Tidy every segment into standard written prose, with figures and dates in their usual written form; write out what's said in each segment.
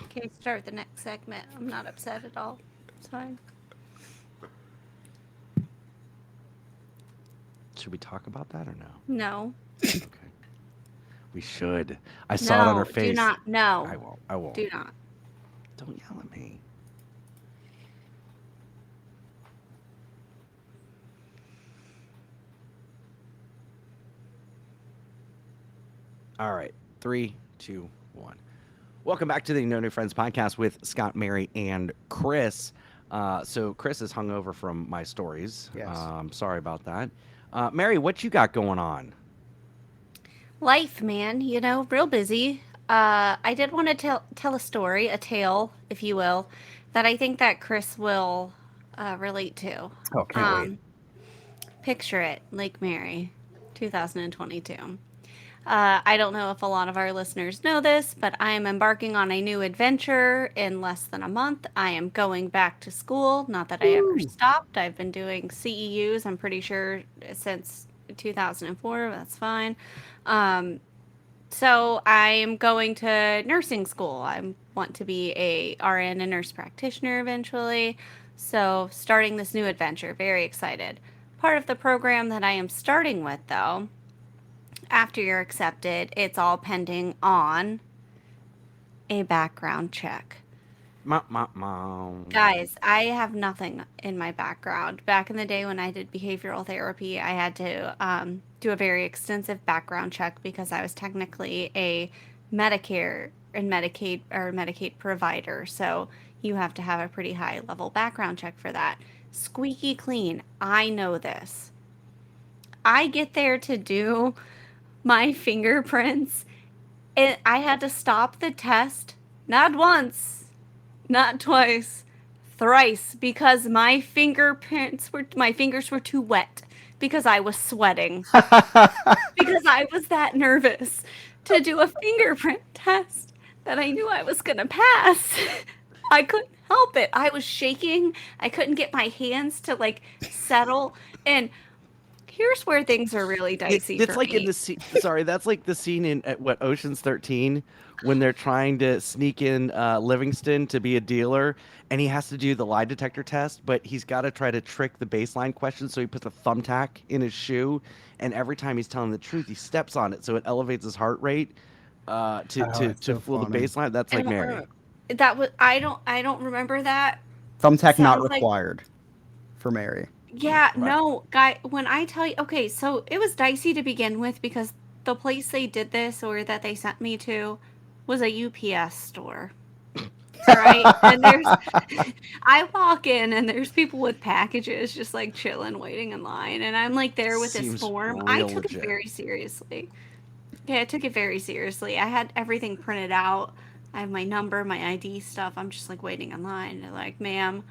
Okay, start the next segment. I'm not upset at all. It's fine. Should we talk about that or no? No. Okay. We should. I saw it on her No, do face. not. No. I won't. I won't. Do not. Don't yell at me. All right. Three, two, one. Welcome back to the No New Friends podcast with Scott, Mary, and Chris. So Chris is hungover from my stories. Yes. Sorry about that. Mary, what you got going on? Life, man, real busy. I did want to tell a story, a tale, if you will, that I think that Chris will relate to. Oh, can't wait. Um, Picture it, Lake Mary, 2022. I don't know if a lot of our listeners know this, but I am embarking on a new adventure in less than a month. I am going back to school. Not that I ever Woo! stopped. I've been doing CEUs, I'm pretty sure, since 2004. That's fine. Um, so I'm going to nursing school. I want to be a RN, a nurse practitioner eventually. So starting this new adventure, very excited. Part of the program that I am starting with, though, after you're accepted, it's all pending on a background check. Guys, I have nothing in my background. Back in the day when I did behavioral therapy, I had to do a very extensive background check because I was technically a Medicare and Medicaid provider. So you have to have a pretty high level background check for that. Squeaky clean. I know this. I get there to do my fingerprints, and I had to stop the test not once, not twice, thrice, because my fingers were too wet because I was sweating, because I was that nervous to do a fingerprint test that I knew I was going to pass. I couldn't help it. I was shaking. I couldn't get my hands to like settle, and here's where things are really dicey It's for like in me. the scene. Sorry, that's like the scene in at what Ocean's 13 when they're trying to sneak in Livingston to be a dealer, and he has to do the lie detector test, but he's got to try to trick the baseline question, so he puts a thumbtack in his shoe, and every time he's telling the truth, he steps on it, so it elevates his heart rate to Oh, that's so fool the funny. baseline. That's I like don't Mary. remember. I don't remember that. Thumbtack not Sounds like required for Mary. yeah, Right. no, guy, when I tell you, okay, so it was dicey to begin with because the place they did this or that they sent me to was a UPS store. All right. And I walk in and there's people with packages just like chilling, waiting in line. And I'm like there with this Seems form. I real took it legit. very seriously. Yeah, I took it very seriously. I had everything printed out. I have my number, my ID stuff. I'm just like waiting in line. They're like, ma'am,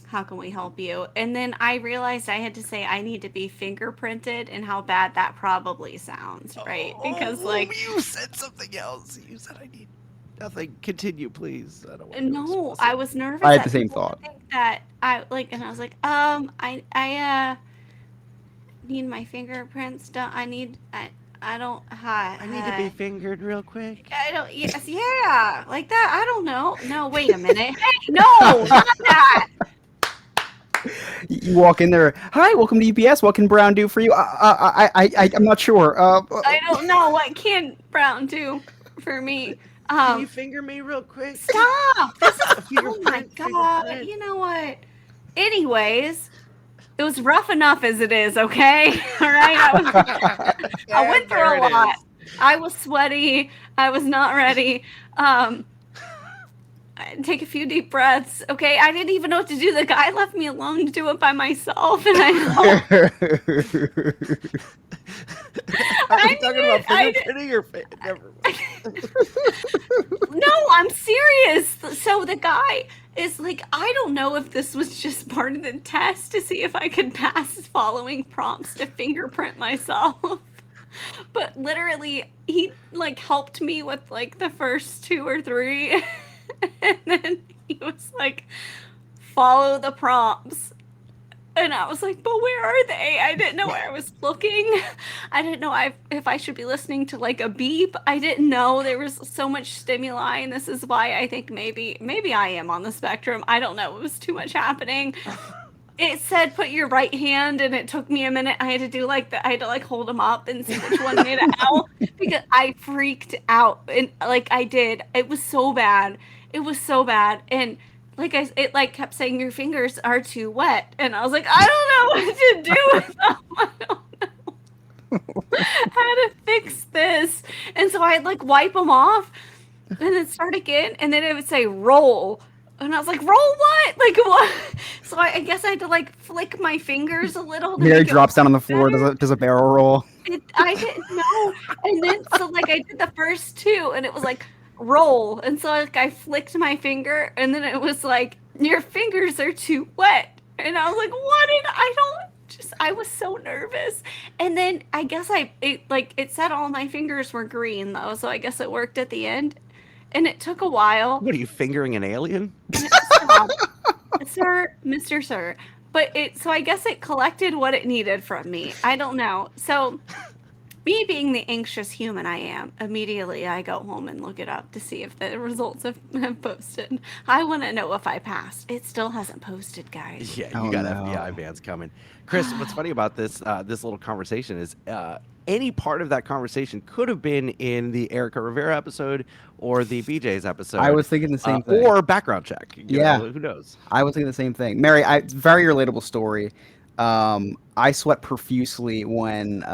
how can we help you? And then I realized I had to say I need to be fingerprinted and how bad that probably sounds, right? Because Oh, like you said something else. You said I need nothing. Continue, please. I don't want to go no, I explicit. was I nervous had the that same people would thought. think that I like and I was like, I need my fingerprints done. I don't I need to be hi. fingered real quick. I don't yes, yeah, like that. I don't know. No, wait a minute. Hey, no, not that. You walk in there. Hi, welcome to UPS. What can Brown do for you? I'm not sure. I don't know what can Brown do for me. Can you Um finger me real quick? Stop! This is A oh my fingerprint, god. fingerprint. You know what? Anyways, it was rough enough as it is, okay? All right. I went And through there a it lot. is. I was sweaty. I was not ready. Take a few deep breaths. Okay, I didn't even know what to do. The guy left me alone to do it by myself, and I helped. Are I we talking about needed. I fingerprinting or never mind. no, I'm serious. So the guy is like, I don't know if this was just part of the test to see if I could pass following prompts to fingerprint myself. But literally, he like helped me with like the first two or three, and then he was like, follow the prompts. And I was like, but where are they? I didn't know where I was looking. I didn't know if I should be listening to like a beep. I didn't know there was so much stimuli, and this is why I think maybe I am on the spectrum. I don't know. It was too much happening. It said put your right hand, and it took me a minute. I had to do I had to like hold them up and see which one made it out because I freaked out, and like I did. It was so bad. It was so bad, and it like kept saying your fingers are too wet, and I was like, I don't know what to do with them. I don't know how to fix this, and so I'd like wipe them off, and then start again, and then it would say roll. And I was like, roll what? Like what? So I guess I had to like flick my fingers a little. To Mary make it drops down on the work floor, better. does a barrel roll. I didn't know. And then so like I did the first two, and it was like roll. And so like I flicked my finger, and then it was like your fingers are too wet. And I was like, what? And I was so nervous. And then I guess it said all my fingers were green though, so I guess it worked at the end. And it took a while. What are you fingering an alien? Stop. Sir, Mr. Sir. So I guess it collected what it needed from me. I don't know. So me being the anxious human I am, immediately I go home and look it up to see if the results have posted. I want to know if I passed. It still hasn't posted, guys. Yeah, Oh, you got no. FBI vans coming. Chris, what's funny about this little conversation is any part of that conversation could have been in the Erica Rivera episode or the BJ's episode. I was thinking the same thing. Or background check. You Yeah. know, who knows? I was thinking the same thing. Mary, very relatable story. I sweat profusely when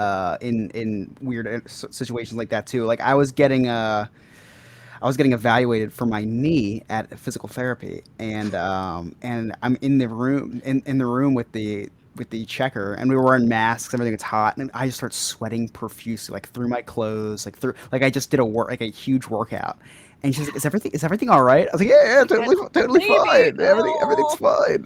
in weird situations like that too. Like I was getting evaluated for my knee at physical therapy, and I'm in the room with the checker, and we were wearing masks. Everything was hot, and I just start sweating profusely, like through my clothes, like I just did a huge workout. And she's like, "Is everything all right?" I was like, "Yeah, totally Baby, fine. Everything's fine."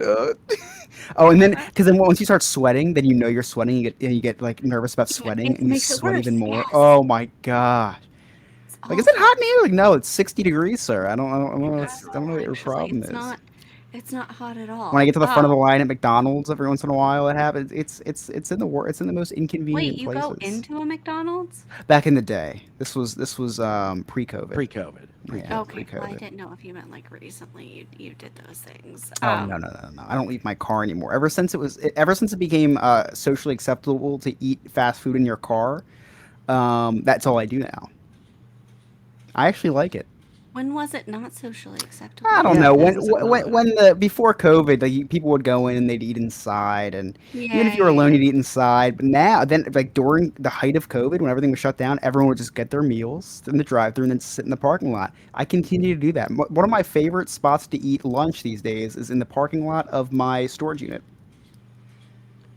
Oh, and then because once you start sweating, then you know you're sweating. You get like nervous about sweating, it and you makes it sweat worse, even more. yes. Oh my gosh! Like, is it hot in here? Like, no, it's 60 degrees, sir. I don't know. I don't know what your Actually, problem it's is. It's not hot at all. When I get to the front of the line at McDonald's every once in a while, it happens. It's in the most Wait, inconvenient you places. go into a McDonald's? Back in the day, this was pre-COVID. Pre-COVID. Yeah, Okay, well, I pre-COVID. didn't know if you meant like recently you did those things. Oh no. I don't leave my car anymore. Ever since it became socially acceptable to eat fast food in your car, that's all I do now. I actually like it. When was it not socially acceptable? I don't Yeah, know when was it not? before COVID, like people would go in and they'd eat inside, and even if you were Yeah. alone, you'd eat inside. But now, then, like during the height of COVID, when everything was shut down, everyone would just get their meals in the drive-thru and then sit in the parking lot. I continue to do that. One of my favorite spots to eat lunch these days is in the parking lot of my storage unit.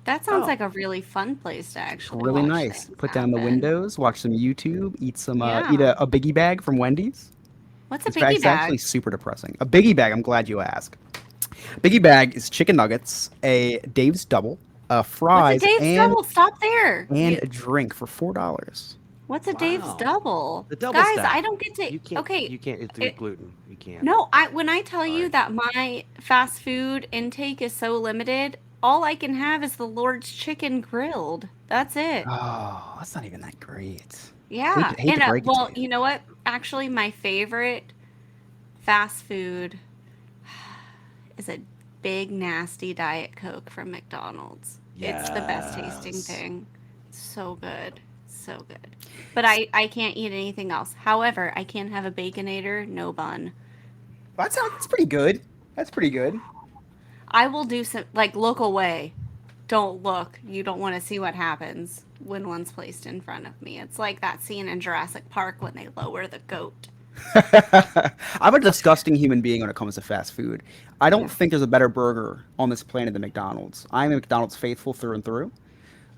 That sounds Oh. like a really fun place to actually Really watch nice. things Put down the happen. windows, watch some YouTube, eat Yeah. a biggie bag from Wendy's. What's a It's piggy actually bag? super depressing. A biggie bag. I'm glad you asked. Biggie bag is chicken nuggets, a Dave's double, What's a fries, Dave's and double? Stop there. a drink for $4. What's a Dave's Wow. double? The double Guys, stack. I don't get to. You can't. Okay, You can't. It's it- gluten. You can't. no, when I tell you Sorry. that my fast food intake is so limited, all I can have is the Lord's chicken grilled. That's it. Oh, that's not even that great. Yeah, hate to and break it to well, you. you know what? Actually, my favorite fast food is a big nasty Diet Coke from McDonald's. It's the best tasting Yes. thing. So good. So good. But I can't eat anything else. However, I can have a Baconator, no bun. That's pretty good. That's pretty good. I will do some, like, look away. Don't look. You don't want to see what happens when one's placed in front of me. It's like that scene in Jurassic Park when they lower the goat. I'm a disgusting human being when it comes to fast food. I don't think there's a better burger on this planet than McDonald's. I'm a McDonald's faithful through and through.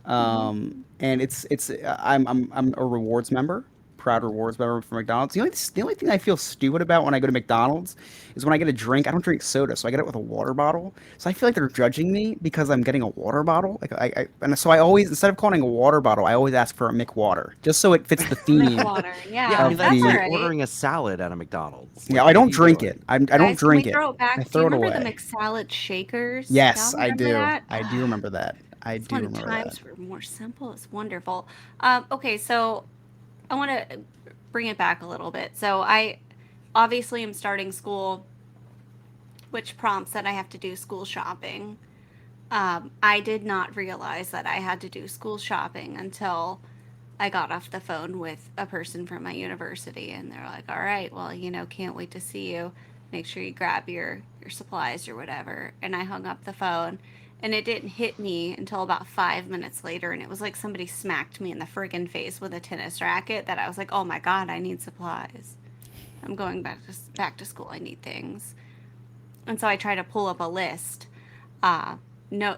And I'm a rewards member. proud rewards member for McDonald's. The only thing I feel stupid about when I go to McDonald's is when I get a drink. I don't drink soda, so I get it with a water bottle. So I feel like they're judging me because I'm getting a water bottle. Like and so I always, instead of calling it a water bottle, I always ask for a McWater, just so it fits the theme. Water. Yeah, Yeah, I mean that's that's all like right. ordering a salad at a McDonald's. Yeah, Like, I don't what are you drink doing? it. I don't Guys, can we drink it. throw it back? I Do throw you it remember the away. McSalad shakers? Yes, Y'all I remember do. that? I do remember that. I Just do when remember times that. were more simple, it's wonderful. Okay, so I want to bring it back a little bit. So I obviously am starting school, which prompts that I have to do school shopping. I did not realize that I had to do school shopping until I got off the phone with a person from my university, and they're like, "All right, well, can't wait to see you. Make sure you grab your supplies or whatever." And I hung up the phone, and it didn't hit me until about 5 minutes later, and it was like somebody smacked me in the friggin' face with a tennis racket. That I was like, "Oh my god, I need supplies. I'm going back to school. I need things." And so I try to pull up a list. Uh, no,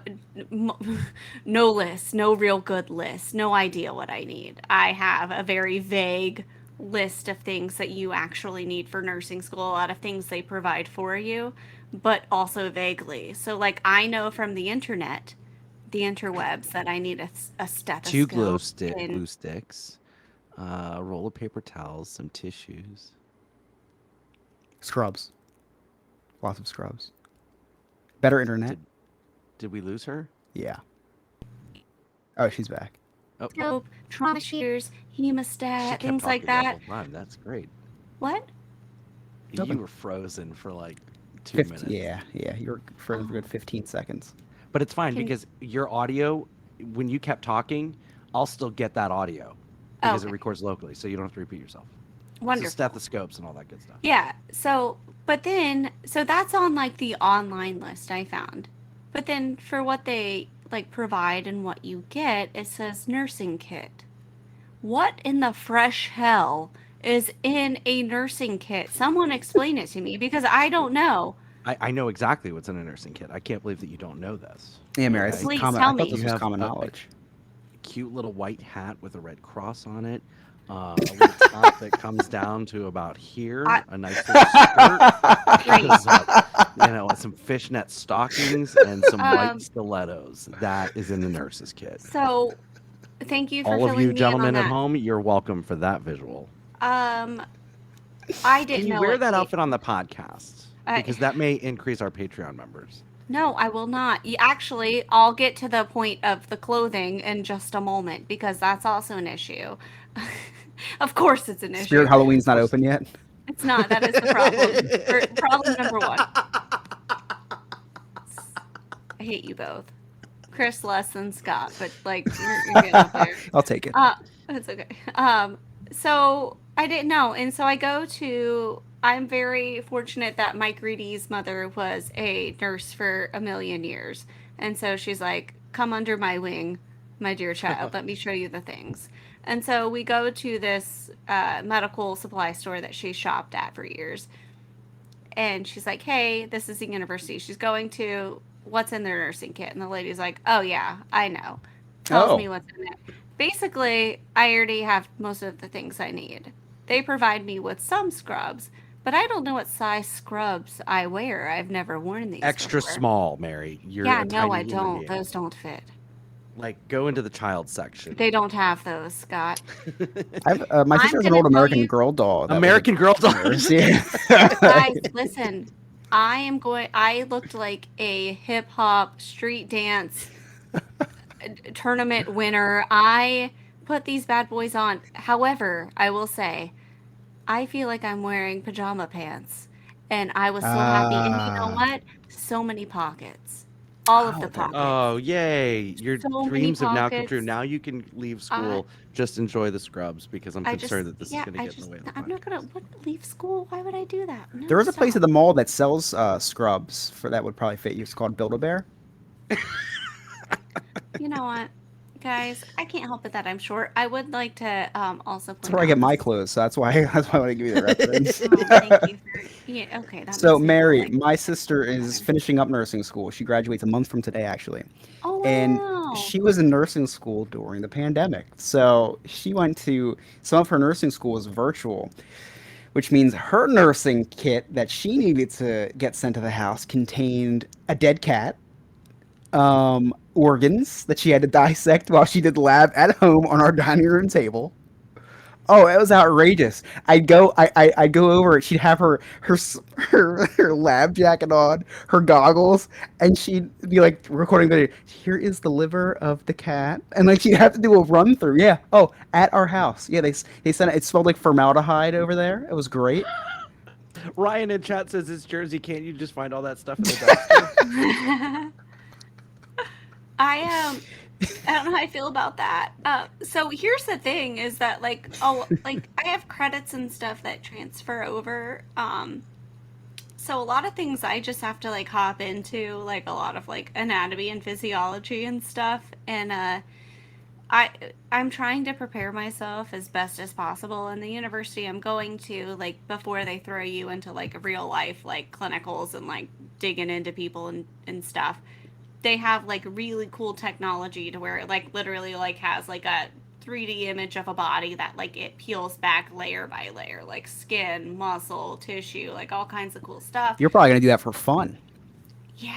no list, no real good list, no idea what I need. I have a very vague list of things that you actually need for nursing school, a lot of things they provide for you, but also vaguely. So, like, I know from the internet, the interwebs, that I need a Two glue stethoscope glue and sticks, a roll of paper towels, some tissues. Scrubs. Lots of scrubs. Better internet. Did, did we lose her? Yeah. Oh, she's back. Oh, scope, trauma shears, she hemostat, kept things like talking the that. whole time. That's great. What? Nothing. You were frozen for like 2 minutes. Yeah. You were frozen for a good 15 seconds. But it's fine Can- because your audio, when you kept talking, I'll still get that audio because it Okay. records locally, so you don't have to repeat yourself. So Wonderful. stethoscopes and all that good stuff. Yeah. So that's on like the online list I found. But then for what they like provide and what you get, it says nursing kit. What in the fresh hell is in a nursing kit? Someone explain it to me because I don't know. I know exactly what's in a nursing kit. I can't believe that you don't know this. Yeah, Mary, Okay. this is Please common. tell I thought me. this You was have common a- knowledge. Cute little white hat with a red cross on it. A little top that comes down to about here. I- A nice little skirt. Great. Some fishnet stockings and some Um, white stilettos. That is in the nurse's kit. So thank you for All of filling you me gentlemen in on at that. home, you're welcome for that visual. I didn't Can you know wear what that to- outfit on the podcast? I- Because that may increase our Patreon members. No, I will not. Actually, I'll get to the point of the clothing in just a moment because that's also an issue. Of course, it's an issue. Spirit Halloween's not open yet. It's not. That is the problem. Problem number one. I hate you both. Chris less than Scott, but like you're good up there. I'll take it. That's okay. So I didn't know, and so I go to. I'm very fortunate that Mike Reedy's mother was a nurse for a million years, and so she's like, "Come under my wing, my dear child. Let me show you the things." And so we go to this medical supply store that she shopped at for years, and she's like, "Hey, this is the university she's going to. What's in their nursing kit?" And the lady's like, "Oh yeah, I know." Tells me what's in it. Basically, I already have most of the things I need. They provide me with some scrubs, but I don't know what size scrubs I wear. I've never worn these. Extra before. small, Mary. You're Yeah, a no, tiny I human don't. being. Those don't fit. Like, go into the child section. They don't have those, Scott. My I'm sister has an gonna old tell American you- Girl doll. that was American Girl a dolls. nurse, Yeah. Guys, listen. I looked like a hip hop street dance tournament winner. I put these bad boys on. However, I will say, I feel like I'm wearing pajama pants. And I was so happy. And you know Ah. what? So many pockets. All of the pockets. Oh, yay. Your So many dreams have now come true. pockets. Now you can leave school, just enjoy the scrubs because I'm I concerned just, that this yeah, is going to I get in just, the way of the I'm not gonna leave school. Why would I do that? No, There is a place stop. at the mall that sells scrubs for that would probably fit you. It's called Build-A-Bear. You know what? Guys, I can't help it that I'm short. I would like to also That's point where I out get my this. clothes, so that's why I want to give you the reference. Oh, thank you for. Yeah, okay, that So makes me feel Mary, like my a sister little is better. finishing up nursing school. She graduates a month from today, actually. Oh And wow. she was in nursing school during the pandemic. So she went to some of her nursing school was virtual, which means her nursing kit that she needed to get sent to the house contained a dead cat, organs that she had to dissect while she did lab at home on our dining room table. Oh, it was outrageous. I'd go over. She'd have her lab jacket on, her goggles, and she'd be like recording the. Here is the liver of the cat, and like she'd have to do a run through. Yeah. Oh, at our house. Yeah, they sent it. It smelled like formaldehyde over there. It was great. Ryan in chat says it's Jersey. Can't you just find all that stuff in the dumpster? I I don't know how I feel about that. So here's the thing: is that like I have credits and stuff that transfer over. So a lot of things I just have to like hop into, like a lot of like anatomy and physiology and stuff, and I I'm trying to prepare myself as best as possible. In the university I'm going to, like before they throw you into like real life like clinicals and like digging into people and stuff, they have like really cool technology to where it like literally like has like a 3D image of a body that like it peels back layer by layer, like skin, muscle, tissue, like all kinds of cool stuff. You're probably gonna do that for fun. Yeah,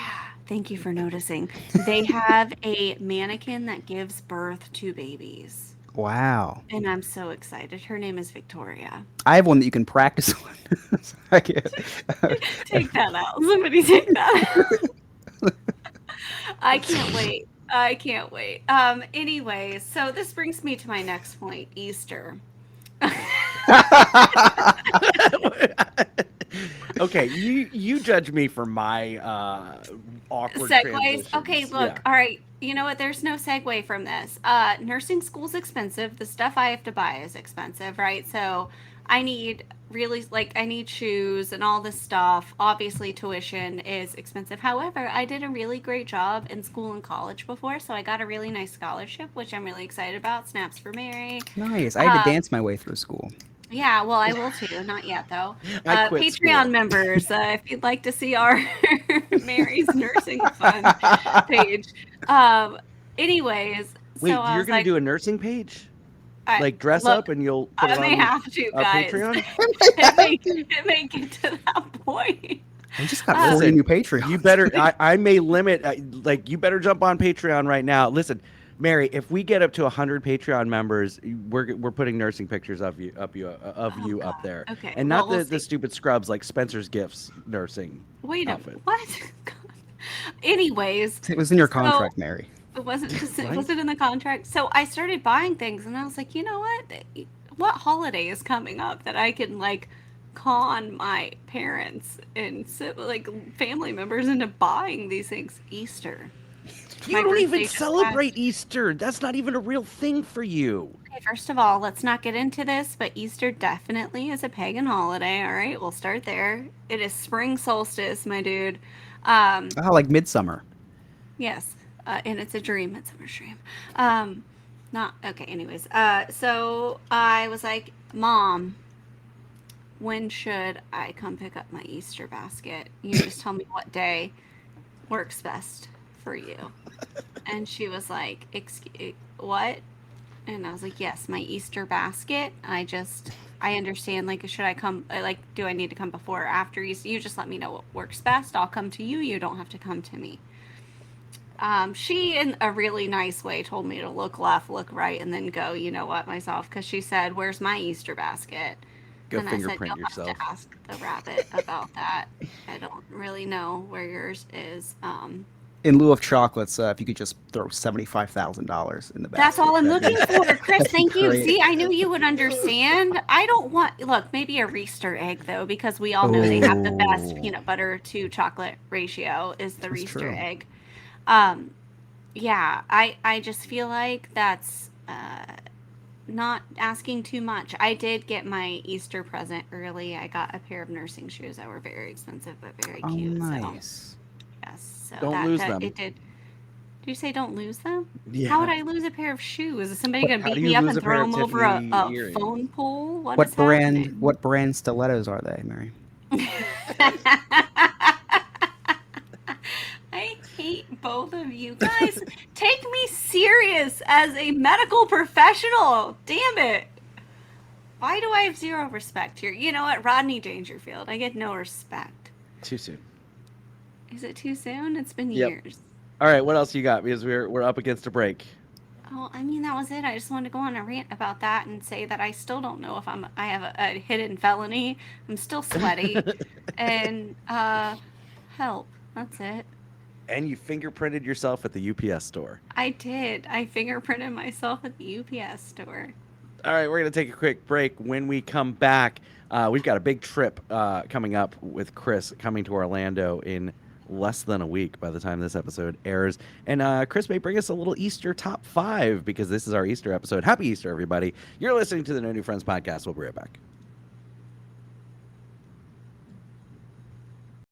thank you for noticing. They have a mannequin that gives birth to babies. Wow. And I'm so excited. Her name is Victoria. I have one that you can practice on. So I can't- Take that out. Somebody take that out. I can't wait. I can't wait. Anyways, so this brings me to my next point, Easter. Okay, you judge me for my awkward Segues. Okay, transitions. look. Yeah. All right. You know what? There's no segue from this. Nursing school's expensive. The stuff I have to buy is expensive, right? So I need really like I need shoes and all this stuff. Obviously, tuition is expensive. However, I did a really great job in school and college before, so I got a really nice scholarship, which I'm really excited about. Snaps for Mary. Nice. I had to Um, dance my way through school. Yeah, well, I will too. Not yet, though. I quit Patreon school. members, if you'd like to see our Mary's Nursing Fund page. Um, anyways, Wait, so I you're was gonna like, do a nursing page? I, Like dress look, up and you'll put I it may on have to, guys. Patreon? It may get to that point. We just got 40 Listen, new Patreons. you better. I may limit. Like you better jump on Patreon right now. Listen, Mary, if we get up to 100 Patreon members, we're putting nursing pictures of you Oh up God. there, Okay. and Well, not we'll the see. stupid scrubs like Spencer's Gifts nursing Wait a outfit. what? God. Anyways, It was in your so contract, Mary. it wasn't Right? was it in the contract? So I started buying things and I was like, you know what holiday is coming up that I can like con my parents and like family members into buying these things? Easter. You My don't even birthday just passed. celebrate Easter. That's not even a real thing for you. Okay, first of all, let's not get into this, but Easter definitely is a pagan holiday. All right, we'll start there. It is spring solstice, my dude. Um, Oh, like Midsummer. Yes, and it's a dream. It's a dream. Um, not okay. Anyways, so I was like, Mom, when should I come pick up my Easter basket? You just tell me what day works best for you. And she was like, Excuse what? And I was like, yes, my Easter basket. I understand. Like, should I come? Like, do I need to come before or after Easter? You just let me know what works best. I'll come to you. You don't have to come to me. She, in a really nice way, told me to look left, look right, and then go, you know what, myself, because she said, "Where's my Easter basket?" Go And I said, fingerprint "You'll have to yourself. ask the rabbit about that. I don't really know where yours is." In lieu of chocolates, if you could just throw $75,000 in the basket. That's all I'm that'd be- looking for, Chris. that'd be Thank you. great. See, I knew you would understand. I don't want, look, maybe a Reister egg though, because we all know they have the best Oh. peanut butter to chocolate ratio is the That's Reister true. egg. Um, yeah, I just feel like that's not asking too much. I did get my Easter present early. I got a pair of nursing shoes that were very expensive but very Oh, cute. So nice. yes, so Don't that lose that them. it did. Did you say don't lose them? Yeah. How would I lose a pair of shoes? Is somebody What- gonna how beat do you me up lose and a pair throw of them over a Tiffany earrings? phone pole? What is brand? happening? What brand stilettos are they, Mary? I hate both of you guys. Take me serious as a medical professional. Damn it. Why do I have zero respect here? You know what? Rodney Dangerfield. I get no respect. Too soon. Is it too soon? It's been Yep. years. All right, what else you got? Because we're up against a break. Oh, I mean, that was it. I just wanted to go on a rant about that and say that I still don't know if I have a hidden felony. I'm still sweaty. And help. That's it. And you fingerprinted yourself at the UPS store. I did. I fingerprinted myself at the UPS store. All right, we're going to take a quick break. When we come back, we've got a big trip coming up with Chris coming to Orlando in less than a week by the time this episode airs. And Chris may bring us a little Easter top 5 because this is our Easter episode. Happy Easter, everybody. You're listening to the No New Friends podcast. We'll be right back.